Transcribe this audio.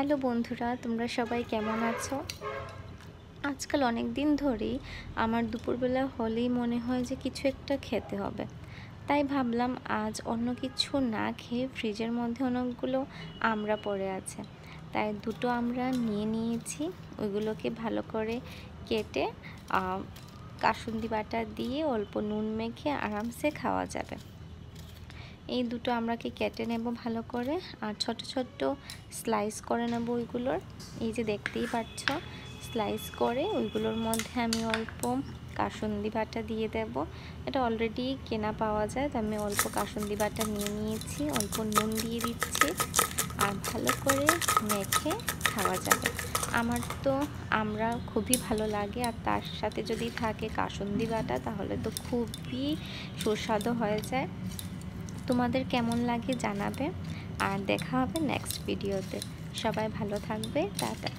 Hello বন্ধুরা, তোমরা সবাই কেমন আছো? আজকাল অনেক দিন ধরেই আমার দুপুরবেলা হলেই মনে হয় যে কিছু একটা খেতে হবে। তাই ভাবলাম আজ অন্য কিছু না খেয়ে ফ্রিজের মধ্যে অনেকগুলো আমড়া পড়ে আছে, তাই দুটো আমড়া নিয়ে নিয়েছি। ওইগুলোকে ভালো করে কেটে কাসুন্দি বাটা দিয়ে অল্প নুন মেখে আরামসে খাওয়া যাবে। এই দুটো আমড়াকে কেটে নেব ভালো করে, আর ছোট ছোট স্লাইস করে নেব ওইগুলোর। এই যে দেখতেই পাচ্ছ, স্লাইস করে ওইগুলোর মধ্যে আমি অল্প কাসুন্দি বাটা দিয়ে দেব। এটা অলরেডি কেনা পাওয়া যায়, তো আমি অল্প কাসুন্দি বাটা নিয়ে নিয়েছি, অল্প নুন দিয়ে দিচ্ছি, আর ভালো করে মেখে খাওয়া যাবে। আমার তো আমড়া খুবই ভালো লাগে, আর তার সাথে যদি থাকে কাসুন্দি বাটা তাহলে তো খুবই সুস্বাদু হয়ে যায়। তোমাদের কেমন লাগে জানাবে, আর দেখা হবে নেক্সট ভিডিওতে। সবাই ভালো থাকবে, টাটা।